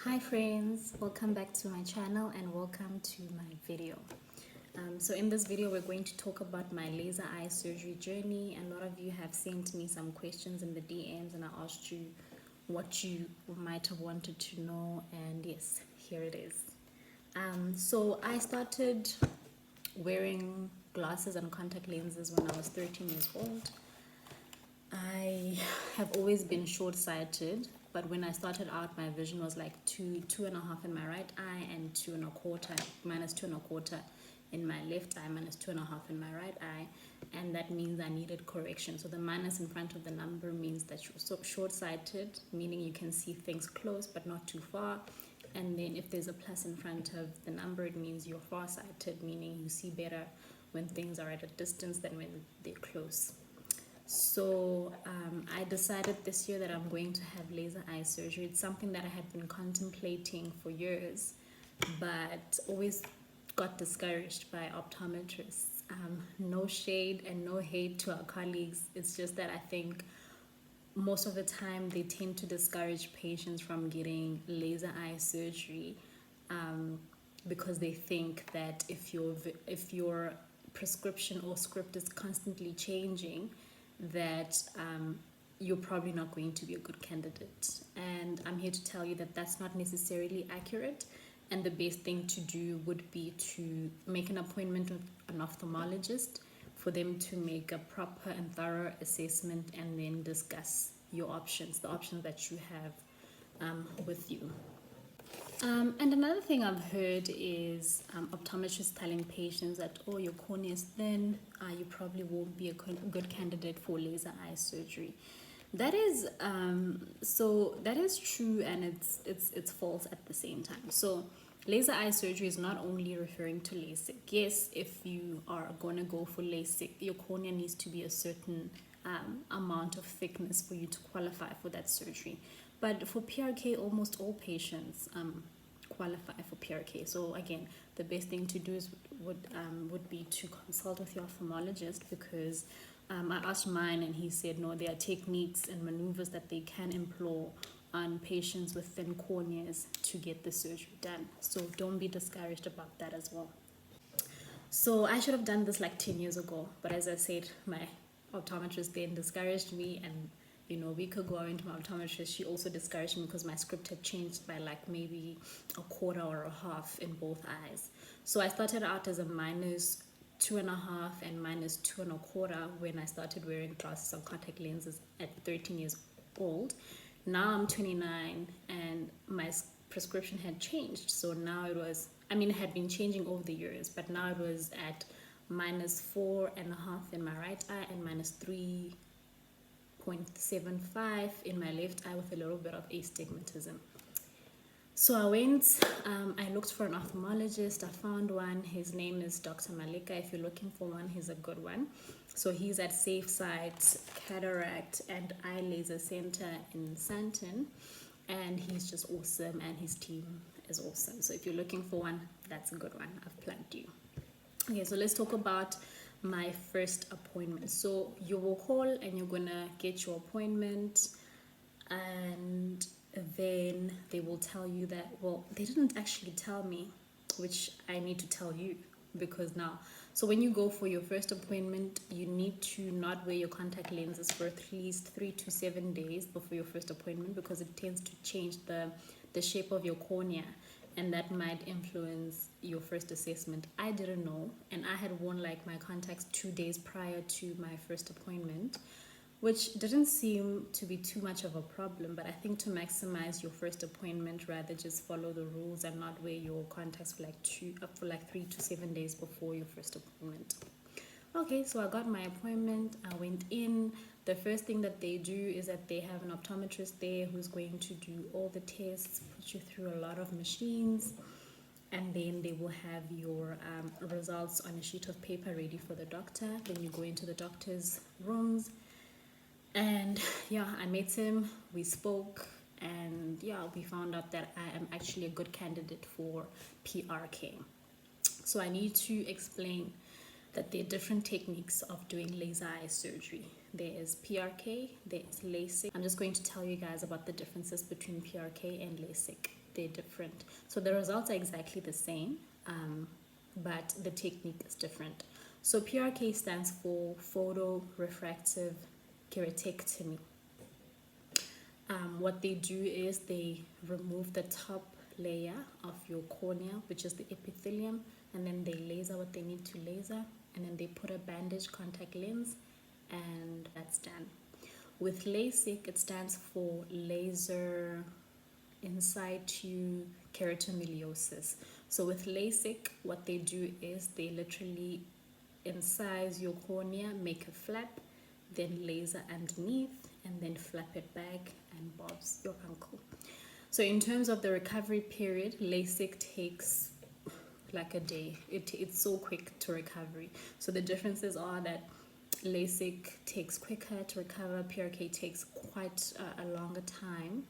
Hi friends, welcome back to my channel and welcome to my video. So in this video we're going to talk about my laser eye surgery journey. A lot of you have sent me some questions in the DMs and I asked you what you might have wanted to know, and yes, here it is. So I started wearing glasses and contact lenses when I was 13 years old. I have always been short-sighted, but when I started out, my vision was like two and a half in my right eye and minus two and a quarter in my left eye, minus two and a half in my right eye, and that means I needed correction. So the minus in front of the number means that you're so short-sighted, meaning you can see things close but not too far. And then if there's a plus in front of the number, it means you're far-sighted, meaning you see better when things are at a distance than when they're close. So I decided this year that I'm going to have laser eye surgery. It's something that I had been contemplating for years, but always got discouraged by optometrists. No shade and no hate to our colleagues. It's just that I think most of the time they tend to discourage patients from getting laser eye surgery because they think that if your prescription or script is constantly changing, that you're probably not going to be a good candidate. And I'm here to tell you that that's not necessarily accurate, and the best thing to do would be to make an appointment with an ophthalmologist for them to make a proper and thorough assessment and then discuss your options, the options that you have with you. And another thing I've heard is optometrists telling patients that, oh, your cornea is thin, you probably won't be a good candidate for laser eye surgery. That is that is true, and it's false at the same time. So laser eye surgery is not only referring to LASIK. Yes, if you are going to go for LASIK, your cornea needs to be a certain amount of thickness for you to qualify for that surgery. But for PRK, almost all patients qualify for PRK. So again, the best thing to do would be to consult with your ophthalmologist, because I asked mine and he said no, there are techniques and maneuvers that they can employ on patients with thin corneas to get the surgery done. So don't be discouraged about that as well. So I should have done this like 10 years ago, but as I said, my optometrist then discouraged me, and a week ago I went to my optometrist. She also discouraged me because my script had changed by like maybe a quarter or a half in both eyes. So I started out as a minus 2.5 and minus 2 1/4 when I started wearing glasses and contact lenses at 13 years old. Now I'm 29 and my prescription had changed. So now it had been changing over the years, but now it was at minus 4.5 in my right eye and minus 3.75 in my left eye with a little bit of astigmatism. So I looked for an ophthalmologist. I found one. His name is Dr. Maleka. If you're looking for one, he's a good one. So he's at Safesight, Cataract and Eye Laser Center in Sandton, and he's just awesome, and his team is awesome. So if you're looking for one, that's a good one. I've plugged you. Okay, so let's talk about my first appointment. So you will call and you're gonna get your appointment, and then they will tell you that, well, they didn't actually tell me, which I need to tell you, because now, so when you go for your first appointment, you need to not wear your contact lenses for at least 3 to 7 days before your first appointment, because it tends to change the shape of your cornea, and that might influence your first assessment. I didn't know, and I had worn like my contacts 2 days prior to my first appointment, which didn't seem to be too much of a problem. But I think to maximize your first appointment, rather just follow the rules and not wear your contacts for like 3 to 7 days before your first appointment. Okay, so I got my appointment. I went in. The first thing that they do is that they have an optometrist there who's going to do all the tests, put you through a lot of machines, and then they will have your results on a sheet of paper ready for the doctor. Then you go into the doctor's rooms, and yeah, I met him, we spoke, and yeah, we found out that I am actually a good candidate for PRK. So I need to explain that there are different techniques of doing laser eye surgery. There is PRK, there is LASIK. I'm just going to tell you guys about the differences between PRK and LASIK. they're different. So the results are exactly the same, but the technique is different. So PRK stands for photorefractive keratectomy. What they do is they remove the top layer of your cornea, which is the epithelium, and then they laser what they need to laser, and then they put a bandage contact lens, and that's done. With LASIK, it stands for laser in situ keratomiliosis. So with LASIK, what they do is they literally incise your cornea, make a flap, then laser underneath, and then flap it back, and bob's your uncle. So in terms of the recovery period, LASIK takes like a day. It's so quick to recovery. So the differences are that LASIK takes quicker to recover, PRK takes quite a longer time,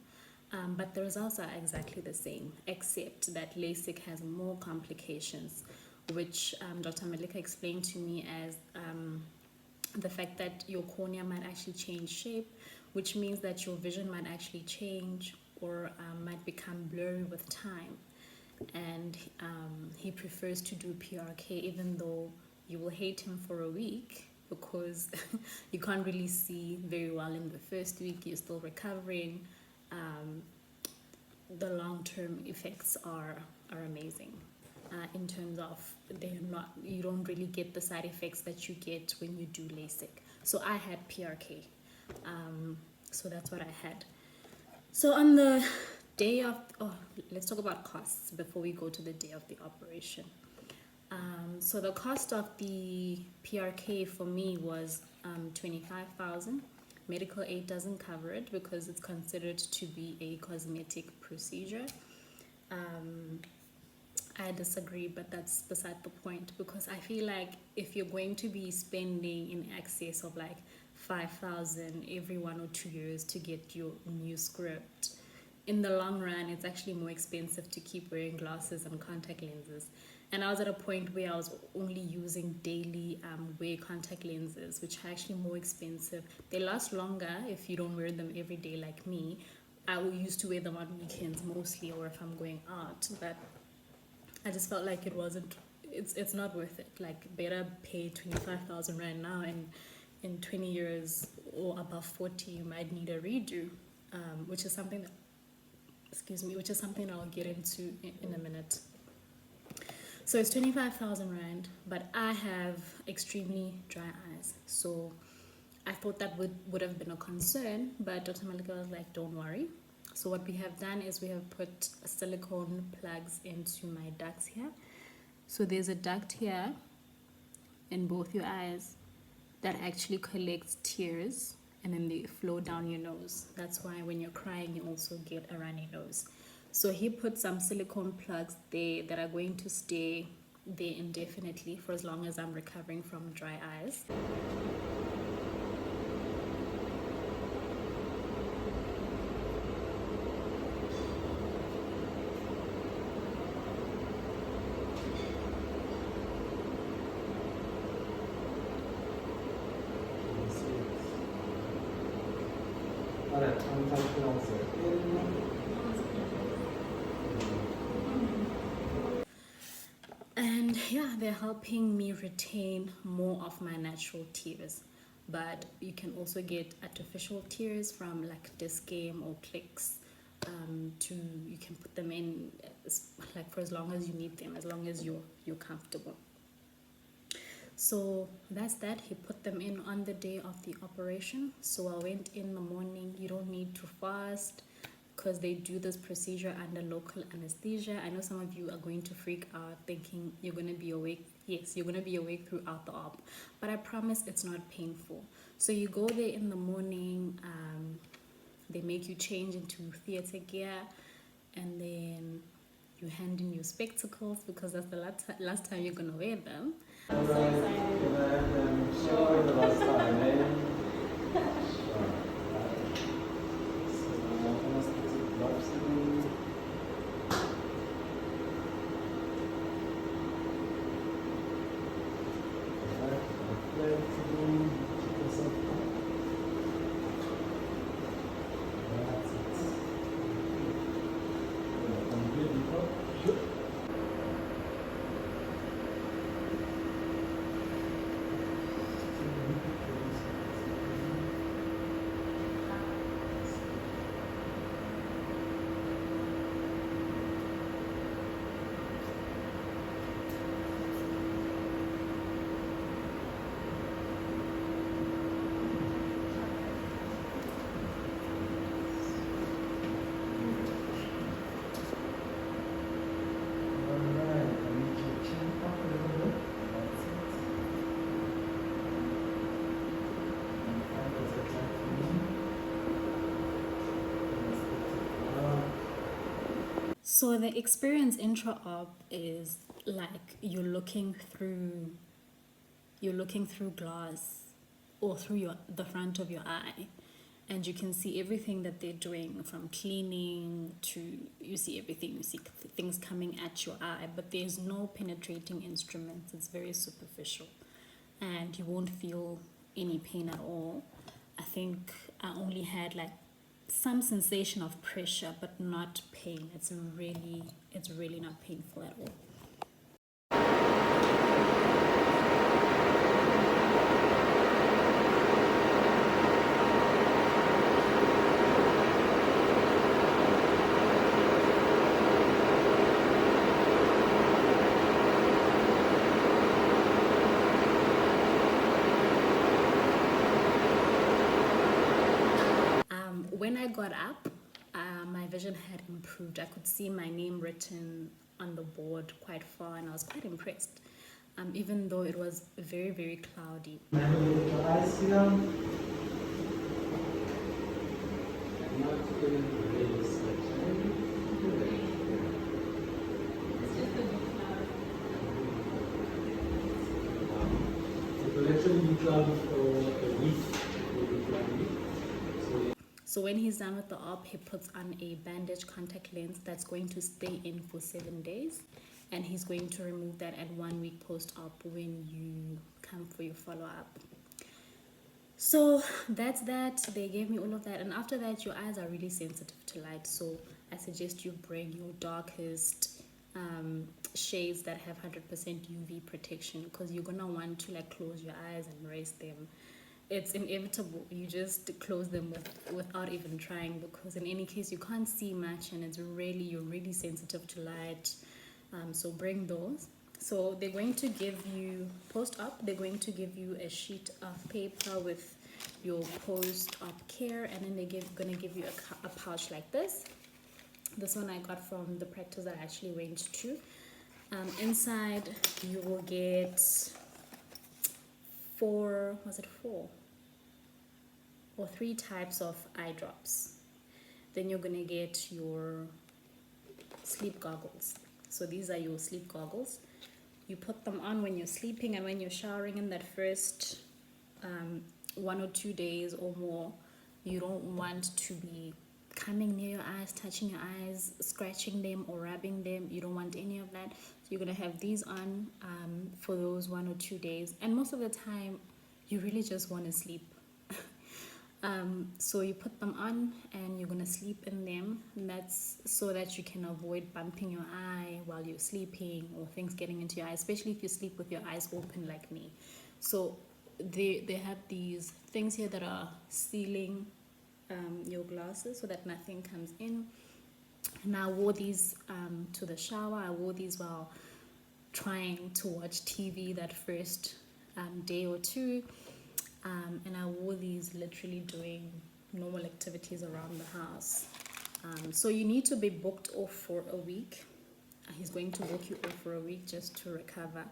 but the results are exactly the same, except that LASIK has more complications, which Dr. Maleka explained to me as the fact that your cornea might actually change shape, which means that your vision might actually change or might become blurry with time. And he prefers to do PRK, even though you will hate him for a week, because you can't really see very well in the first week. You're still recovering. The long-term effects are amazing. In terms of you don't really get the side effects that you get when you do LASIK. So I had PRK, so that's what I had. So on the day of, let's talk about costs before we go to the day of the operation. So the cost of the PRK for me was 25,000. Medical aid doesn't cover it because it's considered to be a cosmetic procedure. I disagree, but that's beside the point, because I feel like if you're going to be spending in excess of like 5,000 every 1 or 2 years to get your new script, in the long run it's actually more expensive to keep wearing glasses and contact lenses. And I was at a point where I was only using daily wear contact lenses, which are actually more expensive. They last longer if you don't wear them every day like me. I used to wear them on weekends mostly, or if I'm going out, but I just felt like it's not worth it. Like, better pay 25,000 right now, and in 20 years or above 40 you might need a redo, which is something I'll get into in a minute. So it's 25,000 rand, but I have extremely dry eyes, so I thought that would have been a concern, but Dr. Maleka was like, don't worry. So what we have done is we have put silicone plugs into my ducts here. So there's a duct here in both your eyes that actually collects tears, and then they flow down your nose. That's why when you're crying you also get a runny nose. So he put some silicone plugs there that are going to stay there indefinitely for as long as I'm recovering from dry eyes. And yeah, they're helping me retain more of my natural tears, but you can also get artificial tears from like Disc Game or Clicks. You can put them in like for as long as you need them, as long as you're comfortable. So that's that. He put them in on the day of the operation. So I went in the morning. You don't need to fast because they do this procedure under local anesthesia. I know some of you are going to freak out thinking you're going to be awake. Yes, you're going to be awake throughout the op, but I promise it's not painful. So you go there in the morning, they make you change into theater gear, and then you hand in your spectacles because that's the last time you're going to wear them. I'm so excited. Sure. The last time, eh? So the experience intra-op is like you're looking through glass or through the front of your eye, and you can see everything that they're doing, from cleaning to, you see everything, you see things coming at your eye, but there's no penetrating instruments. It's very superficial and you won't feel any pain at all. I think I only had like some sensation of pressure but not pain. It's really not painful at all. When I got up, my vision had improved. I could see my name written on the board quite far, and I was quite impressed, even though it was very, very cloudy. So when he's done with the op, he puts on a bandage contact lens that's going to stay in for 7 days, and he's going to remove that at 1 week post-op when you come for your follow-up. So that's that. They gave me all of that, and after that your eyes are really sensitive to light, so I suggest you bring your darkest shades that have 100% UV protection, because you're gonna want to like close your eyes and raise them. It's inevitable. You just close them without even trying, because in any case you can't see much, and you're really sensitive to light. So bring those. So they're going to give you post-op. They're going to give you a sheet of paper with your post-op care, and then they're gonna give you a pouch like this. This one I got from the practice that I actually went to. Inside you will get three types of eye drops. Then you're gonna get your sleep goggles. So these are your sleep goggles. You put them on when you're sleeping and when you're showering. In that first 1 or 2 days or more, you don't want to be coming near your eyes, touching your eyes, scratching them or rubbing them. You don't want any of that. So you're gonna have these on for those 1 or 2 days, and most of the time you really just want to sleep. So you put them on and you're gonna sleep in them, and that's so that you can avoid bumping your eye while you're sleeping or things getting into your eye, especially if you sleep with your eyes open like me. So they have these things here that are sealing your glasses so that nothing comes in. And I wore these to the shower. I wore these while trying to watch TV that first day or two, and I wore these literally doing normal activities around the house. So you need to be booked off for a week. He's going to book you off for a week just to recover.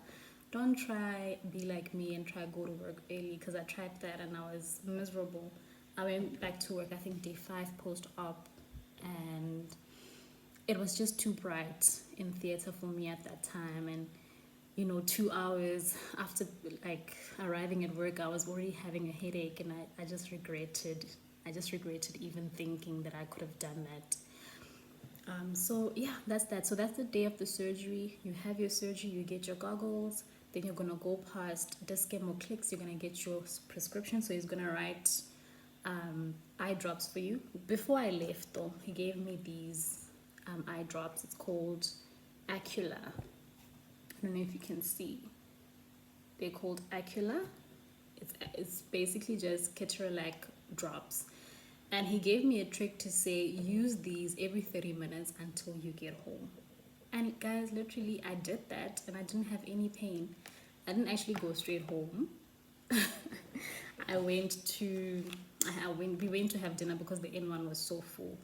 Don't try be like me and try go to work early, because I tried that and I was miserable. I went back to work, I think day 5 post-op, and it was just too bright in theater for me at that time. And 2 hours after like arriving at work, I was already having a headache, and I just regretted even thinking that I could have done that. So yeah, that's that. So that's the day of the surgery. You have your surgery, you get your goggles, then you're gonna go past Discam or Clicks. You're gonna get your prescription. So he's gonna write eye drops for you. Before I left though, he gave me these eye drops. It's called Acula. I don't know if you can see. They're called Acula. It's basically just Cataract drops. And he gave me a trick to say, use these every 30 minutes until you get home. And guys, literally I did that and I didn't have any pain. I didn't actually go straight home. we went to have dinner because the N1 was so full.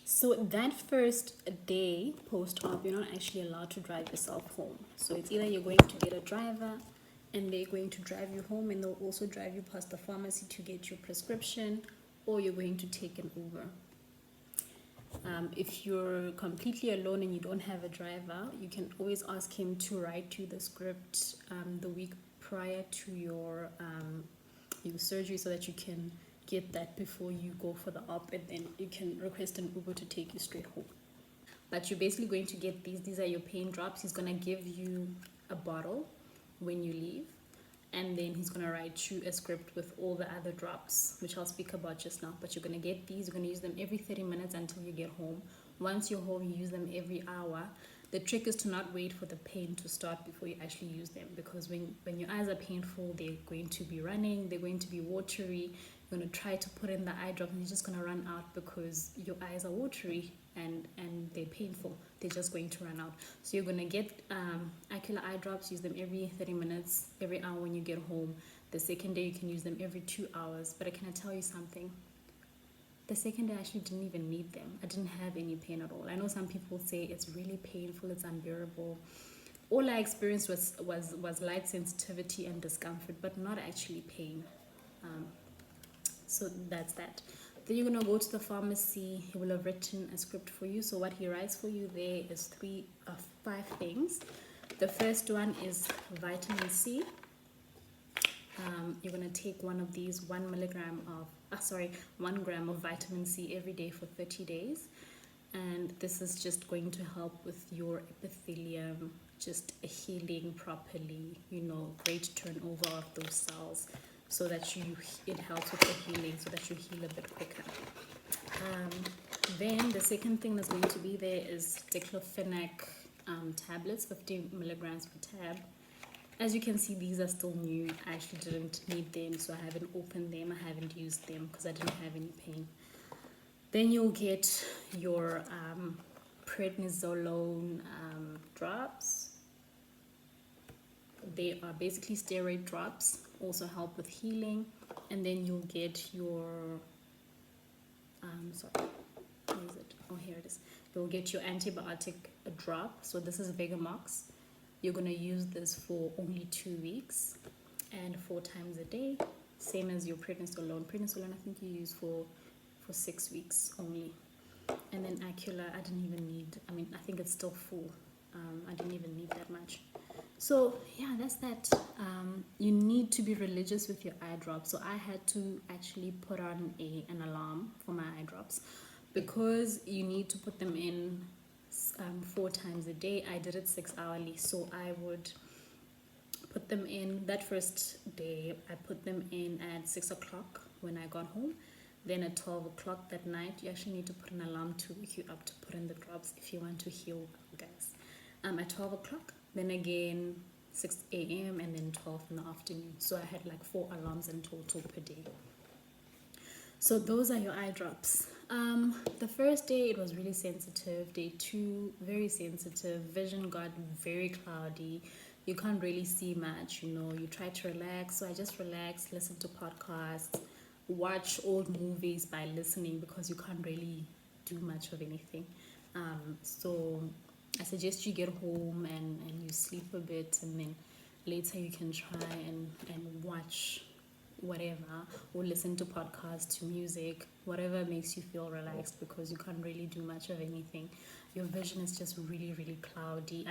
So that first day post-op, you're not actually allowed to drive yourself home. So it's either you're going to get a driver and they're going to drive you home, and they'll also drive you past the pharmacy to get your prescription, or you're going to take an Uber. If you're completely alone and you don't have a driver, you can always ask him to write you the script the week prior to your surgery, so that you can get that before you go for the op, and then you can request an Uber to take you straight home. But you're basically going to get these are your pain drops. He's going to give you a bottle when you leave, and then he's going to write you a script with all the other drops, which I'll speak about just now. But you're going to get these. You're going to use them every 30 minutes until you get home. Once you're home, you use them every hour. The trick is to not wait for the pain to start before you actually use them, because when your eyes are painful, they're going to be running, they're going to be watery. You're going to try to put in the eye drop and you're just going to run out because your eyes are watery and they're painful. They're just going to run out. So you're going to get ocular eye drops, use them every 30 minutes, every hour when you get home. The second day you can use them every 2 hours. But can I tell you something? The second day I actually didn't even need them. I didn't have any pain at all. I know some people say it's really painful, it's unbearable. All I experienced was light sensitivity and discomfort, but not actually pain. So that's that. Then you're going to go to the pharmacy. He will have written a script for you. So what he writes for you there is 5 things. The first one is vitamin C. You're going to take one of these, 1 gram of vitamin C every day for 30 days. And this is just going to help with your epithelium, just healing properly, great turnover of those cells, so that it helps with the healing, so that you heal a bit quicker. Then the second thing that's going to be there is diclofenac tablets, 50 milligrams per tab. As you can see, these are still new. I actually didn't need them, so I haven't opened them. I haven't used them because I didn't have any pain. Then you'll get your prednisolone drops. They are basically steroid drops, also help with healing. And then you'll get your where is it? Oh, here it is. You'll get your antibiotic drop. So this is Vegamox. You're going to use this for only 2 weeks and 4 times a day, same as your prednisolone. Prednisolone I think you use for 6 weeks only. And then Acula, I didn't even need, I think it's still full. I didn't even need that much. So yeah, that's that. You need to be religious with your eye drops. So I had to actually put on an alarm for my eye drops, because you need to put them in 4 times a day. I did it 6 hourly, so I would put them in. That first day I put them in at 6 o'clock when I got home. Then at 12 o'clock that night, you actually need to put an alarm to wake you up to put in the drops if you want to heal, guys. At 12 o'clock, then again 6 a.m. and then 12 in the afternoon. So I had like 4 alarms in total per day. So those are your eye drops. The first day it was really sensitive. Day 2, very sensitive. Vision got very cloudy. You can't really see much, You try to relax. So I just relaxed, listen to podcasts, watch old movies by listening, because you can't really do much of anything. So I suggest you get home and you sleep a bit, and then later you can try and watch whatever, or listen to podcasts, to music, whatever makes you feel relaxed, because you can't really do much of anything. Your vision is just really, really cloudy.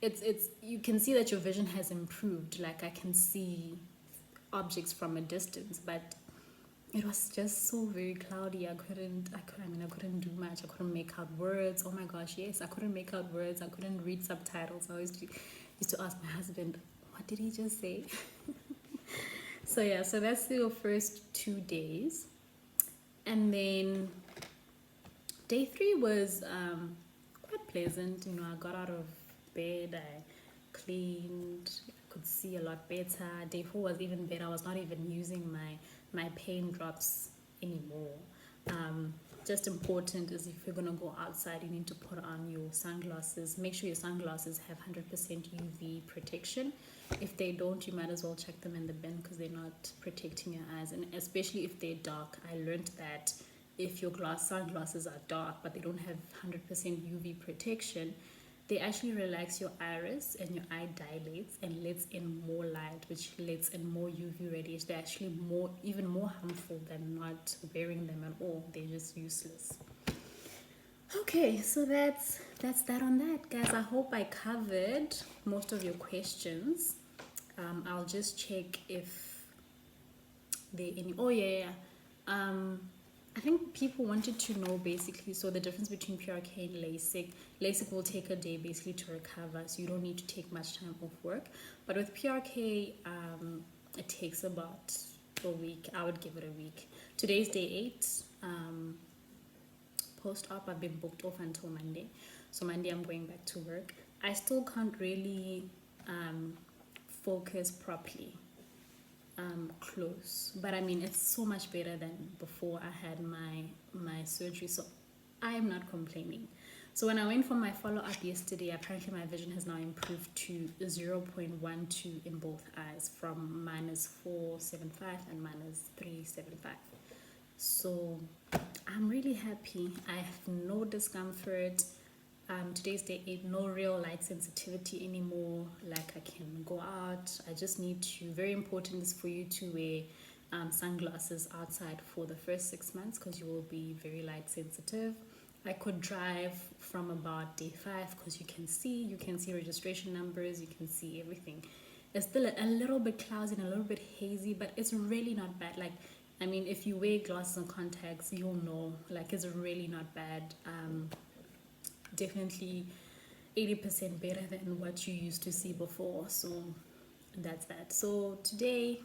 It's you can see that your vision has improved. Like I can see objects from a distance, but it was just so very cloudy. I couldn't do much. I couldn't make out words. Oh my gosh, yes, I couldn't make out words. I couldn't read subtitles. I always used to ask my husband, what did he just say? So yeah, so that's your first 2 days. And then day 3 was quite pleasant. I got out of bed, I cleaned, I could see a lot better. Day 4 was even better. I was not even using my pain drops anymore. Just important is if you're going to go outside, you need to put on your sunglasses. Make sure your sunglasses have 100% UV protection. If they don't, you might as well check them in the bin, because they're not protecting your eyes. And especially if they're dark. I learned that if your sunglasses are dark but they don't have 100% UV protection, they actually relax your iris and your eye dilates and lets in more light, which lets in more UV radiation. They're actually even more harmful than not wearing them at all. They're just useless. Okay, so that's that on that, guys. I hope I covered most of your questions. I'll just check if there any. Oh yeah, yeah. I think people wanted to know basically, so the difference between PRK and LASIK. LASIK will take a day basically to recover, so you don't need to take much time off work. But with PRK, it takes about a week. I would give it a week. Today's day 8. Post-op, I've been booked off until Monday. So Monday I'm going back to work. I still can't really focus properly close, but I mean it's so much better than before I had my surgery, so I'm not complaining. So when I went for my follow-up yesterday, apparently my vision has now improved to 0.12 in both eyes, from -475 and -375. So I'm really happy. I have no discomfort. Today's day 8, no real light sensitivity anymore. Like I can go out. I just need to, very important is for you to wear sunglasses outside for the first 6 months, because you will be very light sensitive. I could drive from about day 5 because you can see registration numbers, you can see everything. It's still a little bit cloudy and a little bit hazy, but it's really not bad. Like, I mean, if you wear glasses and contacts, you'll know, like, it's really not bad. Definitely 80% better than what you used to see before. So that's that. So today,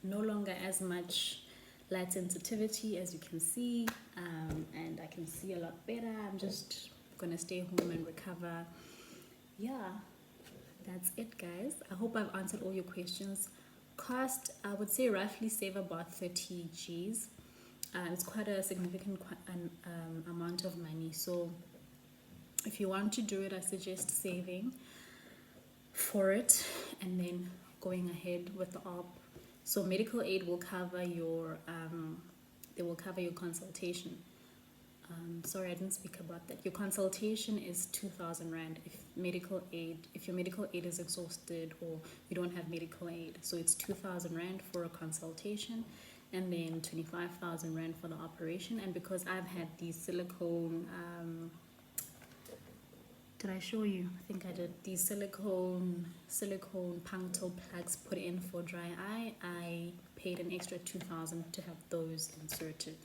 no longer as much light sensitivity, as you can see, and I can see a lot better. I'm just gonna stay home and recover. Yeah, that's it, guys. I hope I've answered all your questions. Cost, I would say roughly save about 30 G's. It's quite a significant amount of money. So if you want to do it, I suggest saving for it and then going ahead with the op. So medical aid will cover your they will cover your consultation. Sorry, I didn't speak about that. Your consultation is 2,000 rand if your medical aid is exhausted or you don't have medical aid. So it's 2,000 rand for a consultation, and then 25,000 rand for the operation. And because I've had these silicone, did I show you? I think I did. These silicone punctal plugs put in for dry eye, I paid an extra 2,000 to have those inserted.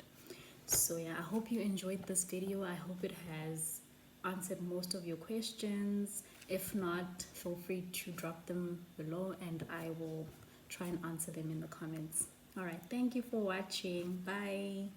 So yeah, I hope you enjoyed this video. I hope it has answered most of your questions. If not, feel free to drop them below and I will try and answer them in the comments. All right, thank you for watching. Bye.